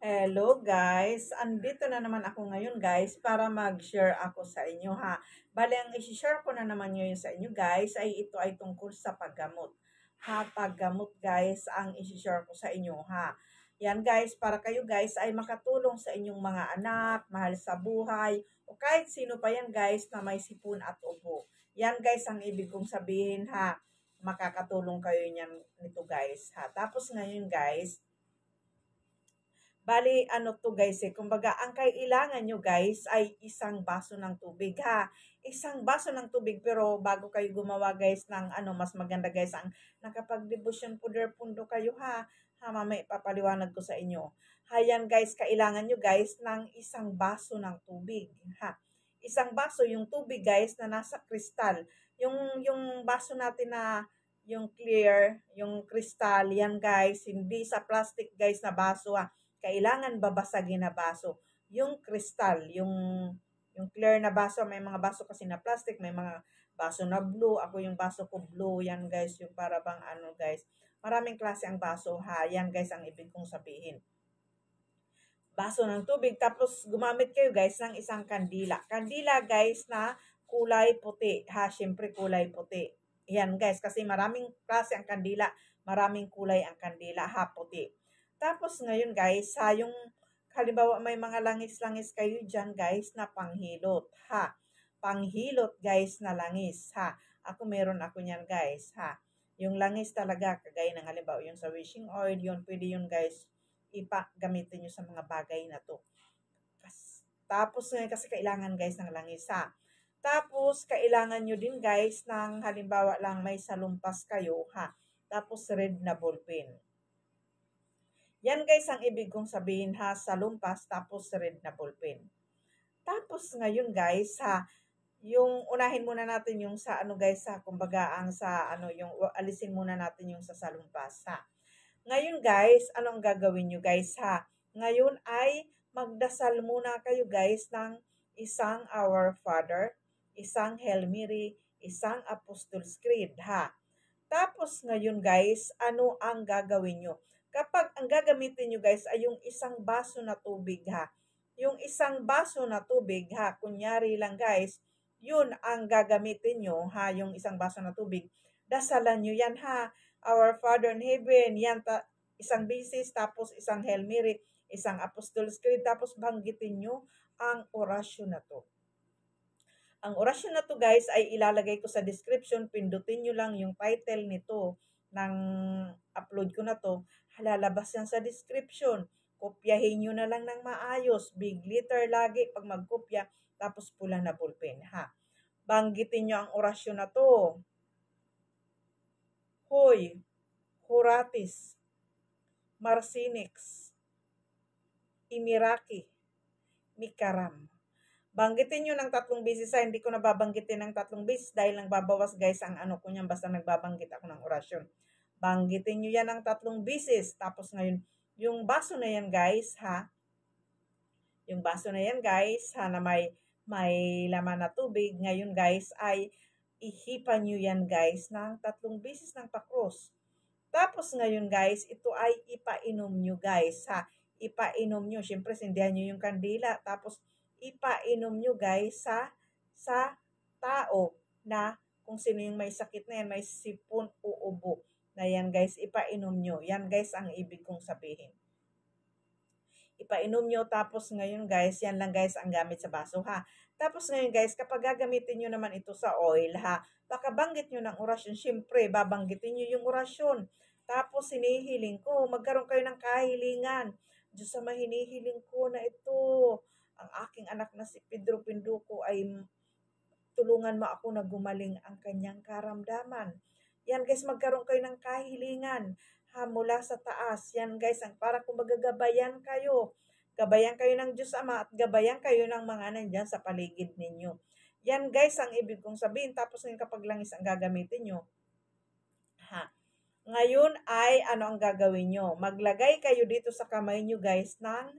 Hello guys! Andito na naman ako ngayon guys para mag-share ako sa inyo ha. Bale, ang isi-share ko na naman ngayon sa inyo guys ay ito ay tungkol sa paggamot. Ha, paggamot guys ang isi-share ko sa inyo ha. Yan guys, para kayo guys ay makatulong sa inyong mga anak, mahal sa buhay, o kahit sino pa yan guys na may sipon at ubo. Yan guys ang ibig kong sabihin ha. Makakatulong kayo niyan nito guys ha. Tapos ngayon guys, bali, ano to guys kumbaga, ang kailangan nyo guys ay isang baso ng tubig ha. Isang baso ng tubig, pero bago kayo gumawa guys ng mas maganda guys, ang nakapag-devotion puder pundo kayo ha. Ha, mamaya ipapaliwanag ko sa inyo. Hayan guys, kailangan nyo guys ng isang baso ng tubig ha. Isang baso, yung tubig guys na nasa kristal. Yung baso natin na yung clear, yung kristal, yan guys, hindi sa plastic guys na baso ha, kailangan babasagin na baso. Yung kristal, yung clear na baso, may mga baso kasi na plastic, may mga baso na blue. Ako yung baso ko blue, yan guys, yung para bang guys. Maraming klase ang baso ha, yan guys ang ibig kong sabihin. Baso ng tubig, tapos gumamit kayo guys ng isang kandila. Kandila guys na kulay puti ha, syempre kulay puti. Yan guys, kasi maraming klase ang kandila, maraming kulay ang kandila ha, puti. Tapos ngayon guys, ha, yung halimbawa may mga langis-langis kayo dyan guys na panghilot ha. Panghilot guys na langis ha. Meron ako niyan guys ha. Yung langis talaga, kagaya ng halimbawa yung sa wishing oil, yun pwede yun guys, gamitin nyo sa mga bagay na to. Tapos ngayon kasi kailangan guys ng langis ha. Tapos kailangan nyo din guys ng halimbawa lang may salumpas kayo ha. Tapos red na ballpen. Yan guys ang ibig kong sabihin ha, sa lumpas tapos red na ballpen. Tapos ngayon guys ha, yung unahin muna natin yung sa guys ha, kumbaga ang sa yung alisin muna natin yung sa salumpas ha. Ngayon guys, ano ang gagawin nyo guys ha? Ngayon ay magdasal muna kayo guys ng isang Our Father, isang Hail Mary, isang Apostles' Creed ha. Tapos ngayon guys, ano ang gagawin nyo? Kapag ang gagamitin nyo guys ay yung isang baso na tubig ha. Yung isang baso na tubig ha, kunyari lang guys, yun ang gagamitin nyo ha, yung isang baso na tubig. Dasalan nyo yan ha. Our Father in Heaven, yan isang bisis, tapos isang Hail Mary, isang Apostles' Creed, tapos banggitin nyo ang orasyon na to. Ang orasyon na to guys ay ilalagay ko sa description. Pindutin nyo lang yung title nito ng upload ko na to. Lalabas yan sa description. Kopyahin nyo na lang ng maayos. Big letter lagi pag magkopya. Tapos pula na ballpen ha. Banggitin nyo ang orasyon na to. Hoy, Horatis, Marsinix, Imiraki, Mikaram. Banggitin nyo ng 3 beses ha. Hindi ko na babanggitin ng 3 beses dahil lang babawas guys ang ko niyan basta nagbabanggit ako ng orasyon. Banggitin nyo yan ng 3 beses. Tapos ngayon, yung baso na yan guys ha. Yung baso na yan guys ha na may laman na tubig. Ngayon guys ay ihipan nyo yan guys ng 3 beses ng pakros. Tapos ngayon guys, ito ay ipainom nyo guys ha. Ipainom nyo. Siyempre, sindihan nyo yung kandila. Tapos, ipainom nyo guys sa tao na kung sino yung may sakit na yan, may sipon o ubo. Na yan guys, ipainom nyo. Yan guys ang ibig kong sabihin. Ipainom nyo, tapos ngayon guys, yan lang guys ang gamit sa baso ha. Tapos ngayon guys, kapag gagamitin nyo naman ito sa oil ha, baka banggit nyo ng orasyon. Siyempre, babanggitin nyo yung orasyon. Tapos hinihiling ko, magkaroon kayo ng kahilingan. Diyos sa mahinihiling ko na ito, ang aking anak na si Pedro Pinduco ay tulungan mo ako na gumaling ang kanyang karamdaman. Yan guys, magkaroon kayo ng kahilingan ha, mula sa taas. Yan guys, ang para kumbaga gabayan kayo. Gabayan kayo ng Diyos Ama at gabayan kayo ng mga nandyan sa paligid ninyo. Yan guys, ang ibig kong sabihin. Tapos ngayon kapag langis ang gagamitin nyo, ha. Ngayon ay ano ang gagawin nyo? Maglagay kayo dito sa kamay nyo guys ng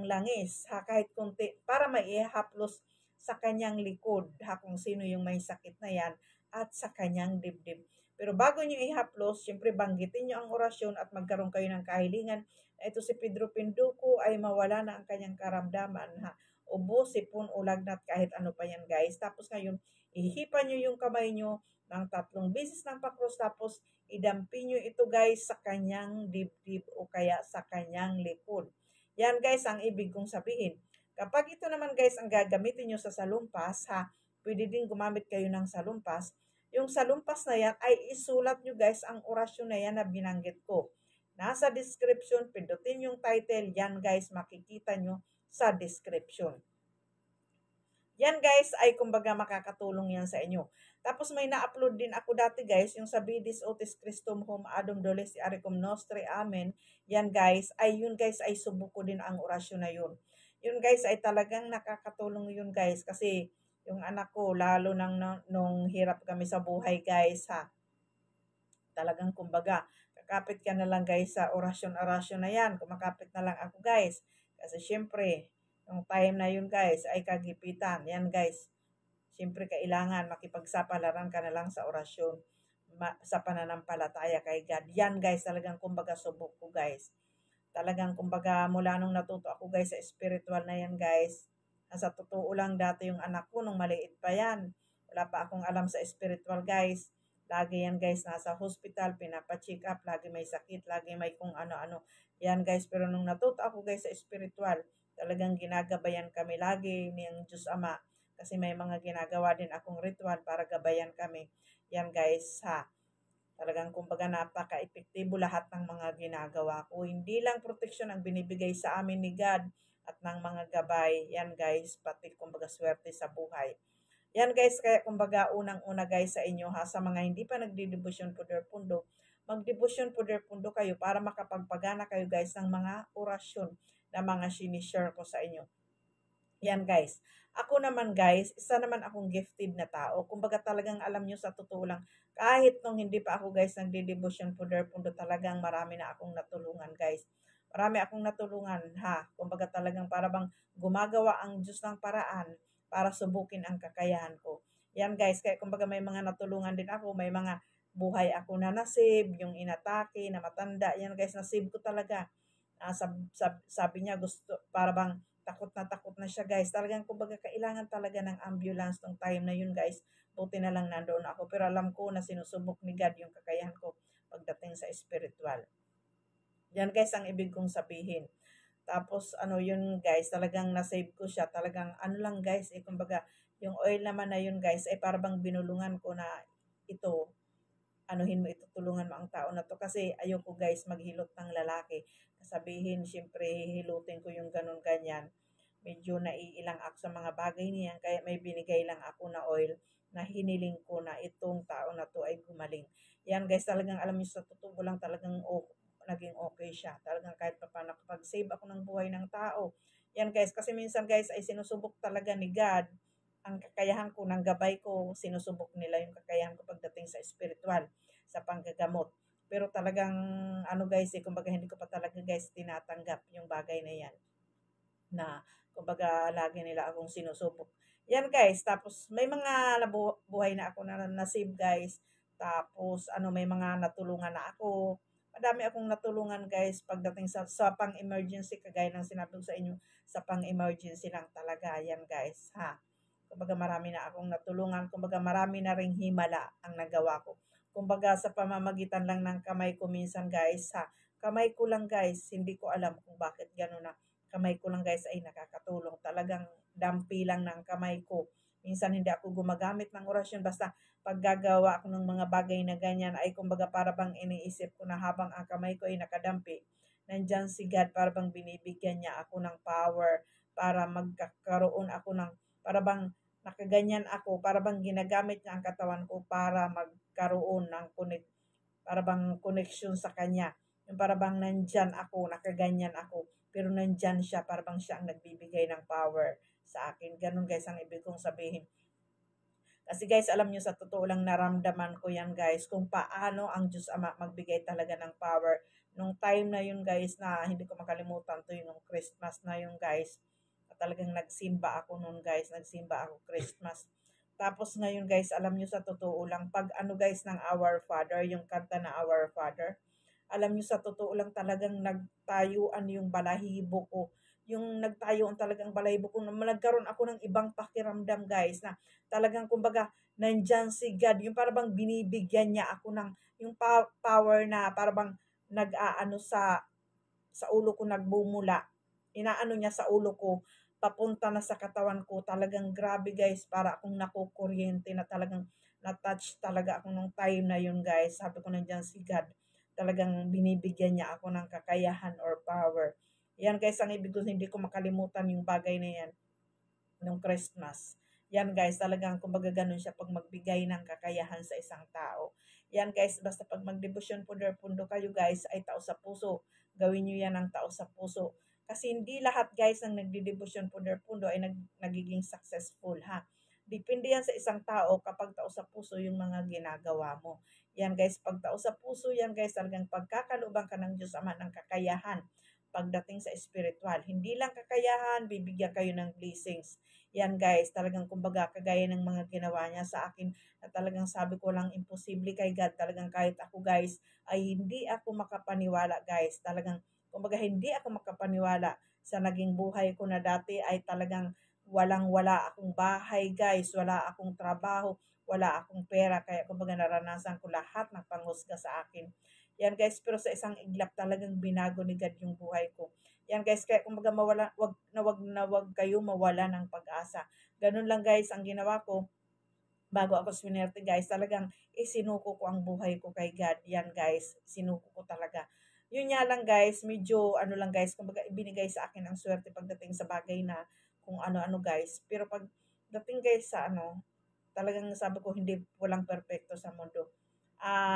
langis ha, kahit konti, para maihaplos sa kanyang likod ha, kung sino yung may sakit na yan, at sa kanyang dibdib. Pero bago nyo ihaplos, syempre banggitin nyo ang orasyon at magkaroon kayo ng kahilingan. Ito si Pedro Pinduco ay mawala na ang kanyang karamdaman, ha. Ubo, sipon, ulagnat, kahit ano pa yan guys. Tapos ngayon, ihipan nyo yung kamay nyo ng 3 beses ng pakros, tapos idampi nyo ito guys sa kanyang dibdib o kaya sa kanyang likod. Yan guys ang ibig kong sabihin. Kapag ito naman guys ang gagamitin nyo sa salumpas, ha, pwede din gumamit kayo ng salumpas. Yung salumpas na yan ay isulat nyo guys ang orasyon na yan na binanggit ko. Nasa description, pindutin yung title, yan guys makikita nyo sa description. Yan guys ay kumbaga makakatulong yan sa inyo. Tapos may na-upload din ako dati guys, yung sa Bidis Otis Christum Home Adom Doles Aricum Nostre Amen. Yan guys, yun guys ay subuko din ang orasyon na yun. Yun guys ay talagang nakakatulong yun guys kasi yung anak ko lalo nung hirap kami sa buhay guys, ha. Talagang kumbaga, kakapit ka na lang guys sa orasyon-orasyon na yan. Kumakapit na lang ako guys. Kasi syempre, yung time na yun guys ay kagipitan. Yan guys, syempre kailangan makipagsapalaran ka na lang sa orasyon, sa pananampalataya kay God. Yan guys, talagang kumbaga subok ko guys. Talagang kumbaga mula nung natuto ako guys sa spiritual na yan guys. Sa totoo lang dati yung anak ko nung maliit pa yan. Wala pa akong alam sa spiritual guys. Lagi yan guys nasa hospital, pinapacheck up, lagi may sakit, lagi may kung ano-ano. Yan guys, pero nung natuto ako guys sa spiritual, talagang ginagabayan kami lagi niyang Diyos Ama. Kasi may mga ginagawa din akong ritual para gabayan kami. Yan guys, ha. Talagang kumbaga napaka-epektibo lahat ng mga ginagawa ko. Hindi lang proteksyon ang binibigay sa amin ni God at ng mga gabay. Yan guys, pati kumbaga swerte sa buhay. Yan guys, kaya kumbaga unang-una guys sa inyo ha, sa mga hindi pa nagdidebosyon Poder Pundo, magdebosyon Poder Pundo kayo para makapagpagana kayo guys ng mga orasyon na mga sinishare ko sa inyo. Yan guys. Ako naman guys, isa naman akong gifted na tao. Kumbaga talagang alam nyo sa totoo lang, kahit nung hindi pa ako guys nagde-devotion Poder Pundo, talagang marami na akong natulungan guys. Marami akong natulungan ha. Kumbaga talagang para bang gumagawa ang Diyos ng paraan para subukin ang kakayahan ko. Yan guys, kaya kumbaga may mga natulungan din ako, may mga buhay ako na nasave, yung inatake, na matanda. Yan guys, nasave ko talaga. Sabi niya gusto, para bang takot na siya guys. Talagang kumbaga kailangan talaga ng ambulance nung time na yun guys. Buti na lang nandoon ako. Pero alam ko na sinusubok ni God yung kakayahan ko pagdating sa spiritual. Yan guys ang ibig kong sabihin. Tapos ano yun guys, talagang nasave ko siya. Talagang ano lang guys, kumbaga yung oil naman na yun guys ay parang binulungan ko na ito, anuhin mo ito, tulungan mo ang tao na to kasi ayoko guys maghilot ng lalaki. Sabihin, syempre hihilutin ko yung ganun ganyan. Medyo naiilang ako sa mga bagay niyan kaya may binigay lang ako na oil na hiniling ko na itong tao na to ay gumaling. Yan guys, talagang alam niyo sa totoo lang talagang naging okay siya. Talagang kahit pa paano nakapag-save ako ng buhay ng tao. Yan guys, kasi minsan guys ay sinusubok talaga ni God ang kakayahan ko, ng gabay ko, sinusubok nila yung kakayahan ko pagdating sa spiritual, sa panggagamot. Pero talagang, ano guys, kumbaga hindi ko pa talaga guys tinatanggap yung bagay na yan. Na, kumbaga, lagi nila akong sinusubok. Yan guys, tapos may mga buhay na ako na nasave guys. Tapos, may mga natulungan na ako. Madami akong natulungan guys pagdating sa pang-emergency, kagaya ng sinabi ko sa inyo, sa pang-emergency lang talaga. Yan guys, ha. Kumbaga marami na akong natulungan, kumbaga marami na ring himala ang nagawa ko. Kumbaga sa pamamagitan lang ng kamay ko minsan guys, ha. Kamay ko lang guys, hindi ko alam kung bakit gano'n na. Kamay ko lang guys ay nakakatulong. Talagang dampi lang ng kamay ko. Minsan hindi ako gumagamit ng orasyon, basta paggagawa ako ng mga bagay na ganyan ay kumbaga para bang iniisip ko na habang ang kamay ko ay nakadampi, nandyan si God, para bang binibigyan niya ako ng power para magkakaroon ako ng, para bang nakaganyan ako, para bang ginagamit niya ang katawan ko para magkaroon ng para bang connection sa kanya. Yung para bang nandyan ako, nakaganyan ako, pero nandyan siya, para bang siya ang nagbibigay ng power sa akin. Ganun guys ang ibig kong sabihin. Kasi guys, alam nyo sa totoo lang naramdaman ko yan guys, kung paano ang Diyos Ama magbigay talaga ng power. Nung time na yun guys, na hindi ko makalimutan to yung Christmas na yun guys, talagang nagsimba ako noon guys, nagsimba ako Christmas. Tapos ngayon guys, alam nyo sa totoo lang, pag ano guys ng Our Father, yung kanta na Our Father, alam nyo sa totoo lang talagang nagtayuan yung balahibo ko. Yung nagtayuan talagang balahibo ko, nagkaroon ako ng ibang pakiramdam guys, na talagang kumbaga, nandyan si God, yung parang binibigyan niya ako ng, yung power na parang nag-aano sa ulo ko nagbumula. Inaano niya sa ulo ko, papunta na sa katawan ko. Talagang grabe guys, para akong nakukuryente na talagang na-touch talaga ako nung time na yun guys. Sabi ko nandiyan si God. Talagang binibigyan niya ako ng kakayahan or power. Yan guys, ang ibig ko, hindi ko makalimutan yung bagay na yan nung Christmas. Yan guys, talagang kumbaga ganun siya pag magbigay ng kakayahan sa isang tao. Yan guys, basta pag magdebosyon pundo kayo guys, ay tao sa puso. Gawin nyo yan ng tao sa puso. Kasi hindi lahat guys ng nagdidebosyon pundo ay nagiging successful ha. Depende yan sa isang tao kapag tao sa puso yung mga ginagawa mo. Yan guys, pag tao sa puso yan guys, talagang pagkakalooban ka ng Diyos Ama ng kakayahan pagdating sa spiritual. Hindi lang kakayahan, bibigyan kayo ng blessings. Yan guys, talagang kumbaga kagaya ng mga ginawa niya sa akin na talagang sabi ko lang imposible kay God. Talagang kahit ako guys ay hindi ako makapaniwala guys. Talagang kumbaga hindi ako makapaniwala sa naging buhay ko na dati ay talagang wala akong bahay guys, wala akong trabaho, wala akong pera. Kaya kumbaga naranasan ko lahat ng panghusga sa akin. Yan guys, pero sa isang iglap talagang binago ni God yung buhay ko. Yan guys, kaya kumbaga wag kayo mawala ng pag-asa. Ganun lang guys ang ginawa ko bago ako swinerte guys. Talagang isinuko ko ang buhay ko kay God. Yan guys, sinuko ko talaga. Yun nga lang guys, medyo ano lang guys, kumbaga ibinigay sa akin ang swerte pagdating sa bagay na kung ano-ano guys. Pero pag dating guys sa ano, talagang sabi ko hindi walang perpekto sa mundo.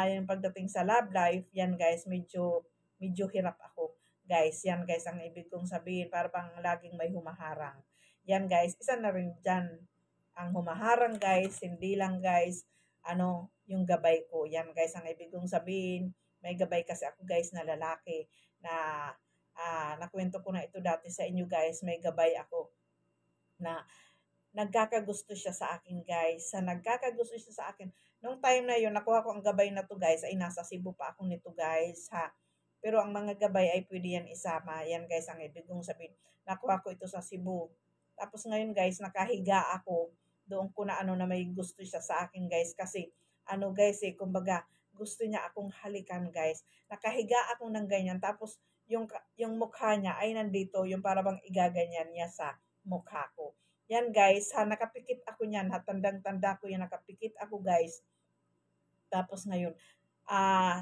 Yung pagdating sa love life, yan guys, medyo hirap ako. Guys, yan guys, ang ibig kong sabihin, para bang laging may humaharang. Yan guys, isa na rin dyan. Ang humaharang guys, hindi lang guys, yung gabay ko. Yan guys, ang ibig kong sabihin, may gabay kasi ako guys na lalaki na nakwento ko na ito dati sa inyo guys, may gabay ako na nagkakagusto siya sa akin guys. Sa nagkakagusto siya sa akin. Nung time na yun, nakuha ko ang gabay na to guys, ay nasa Cebu pa ako nito guys ha. Pero ang mga gabay ay pwede yan isama. Yan guys, ang ibig kong sabihin. Nakuha ko ito sa Cebu. Tapos ngayon guys, nakahiga ako. Doon ko na na may gusto siya sa akin guys. Kasi guys kumbaga gusto niya akong halikan guys. Nakahiga ako ng ganyan. Tapos yung mukha niya ay nandito. Yung parang igaganyan niya sa mukha ko. Yan guys, nakapikit ako niyan, tandang-tanda ko yan, nakapikit ako guys. Tapos ngayon,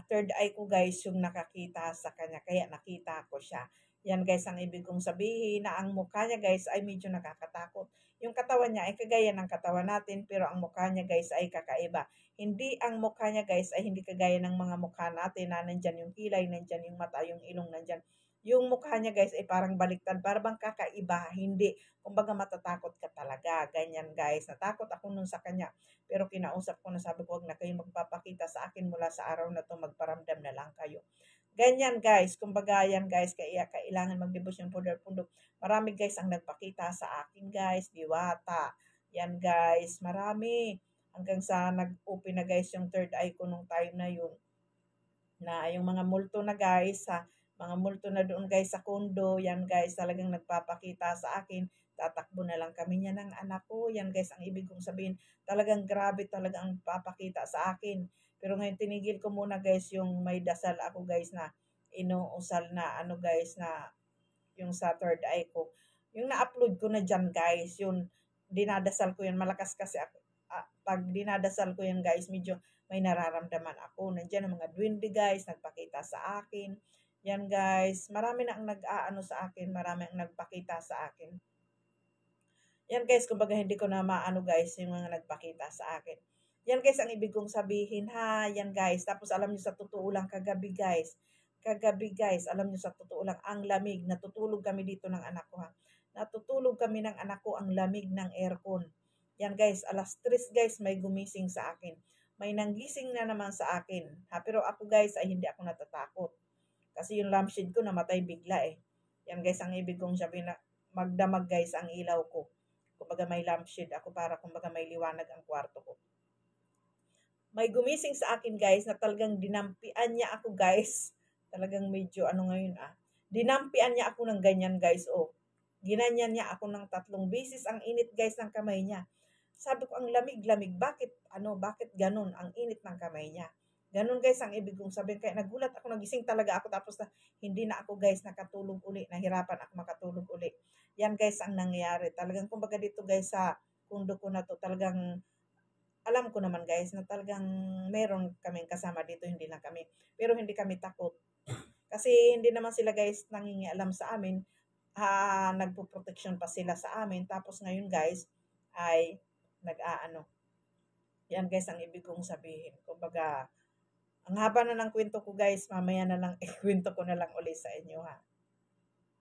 third eye ko guys yung nakakita sa kanya, kaya nakita ko siya. Yan guys, ang ibig kong sabihin na ang mukha niya guys ay medyo nakakatakot. Yung katawan niya ay kagaya ng katawan natin, pero ang mukha niya guys ay kakaiba. Hindi ang mukha niya guys ay hindi kagaya ng mga mukha natin na nandyan yung kilay, nandyan yung mata, yung ilong nandyan. Yung mukha niya guys ay parang baliktad, parang bang kakaiba, hindi. Kumbaga matatakot ka talaga, ganyan guys. Natakot ako nun sa kanya. Pero kinausap ko na sabi ko, wag na kayo magpapakita sa akin mula sa araw na to, magparamdam na lang kayo. Ganyan guys, kumbaga yan guys, kaya kailangan magdebosyon pundo. Marami guys ang nagpakita sa akin guys, diwata. Yan guys, marami. Hanggang sa nag-open na guys yung third eye ko nung time na yun. Na yung mga multo na guys, mga multo na doon guys sa kondo, yan guys, talagang nagpapakita sa akin. Tatakbo na lang kami niya ng anak ko. Yan guys, ang ibig kong sabihin, talagang grabe talaga ang papakita sa akin. Pero ngayon tinigil ko muna guys yung may dasal ako guys na inuusal na guys na yung sa third eye ko. Yung na-upload ko na dyan guys, yung dinadasal ko yan, malakas kasi ako. Pag dinadasal ko yan guys, medyo may nararamdaman ako. Nandiyan ang mga duwende guys, nagpakita sa akin. Yan guys, marami na ang nag-aano sa akin, marami ang nagpakita sa akin. Yan guys, kumbaga hindi ko na maano guys, yung mga nagpakita sa akin. Yan guys, ang ibig kong sabihin ha, yan guys. Tapos alam niyo sa totoo lang, kagabi guys, alam niyo sa totoo lang, ang lamig, natutulog kami dito ng anak ko ha. Natutulog kami ng anak ko, ang lamig ng aircon. Yan guys, alas 3 guys, may gumising sa akin. May nanggising na naman sa akin. Ha? Pero ako guys, ay hindi ako natatakot. Kasi yung lampshade ko namatay bigla eh. Yan guys, ang ibig kong sabihin na magdamag guys ang ilaw ko. Kumbaga kumbaga may lampshade ako para kumbaga may liwanag ang kwarto ko. May gumising sa akin guys na talagang dinampian niya ako guys. Talagang medyo ano ngayon Dinampian niya ako ng ganyan guys. Oh, ginanyan niya ako ng 3 beses. Ang init guys ng kamay niya. Sabi ko ang lamig-lamig. Bakit ganun ang init ng kamay niya? Ganun guys ang ibig kong sabihin. Kaya nagulat ako, nagising talaga ako tapos hindi na ako guys nakatulog uli. Nahirapan ako makatulog uli. Yan guys ang nangyayari. Talagang kumbaga dito guys sa kundo ko na to talagang alam ko naman guys na talagang meron kaming kasama dito, hindi lang kami. Pero hindi kami takot. Kasi hindi naman sila guys nangingialam sa amin. Nagpo-protection pa sila sa amin. Tapos ngayon guys ay nag-aano. Yan guys ang ibig kong sabihin. Kumbaga, ang haba na ng kwento ko guys, mamaya na lang ikwento ko na lang ulit sa inyo ha.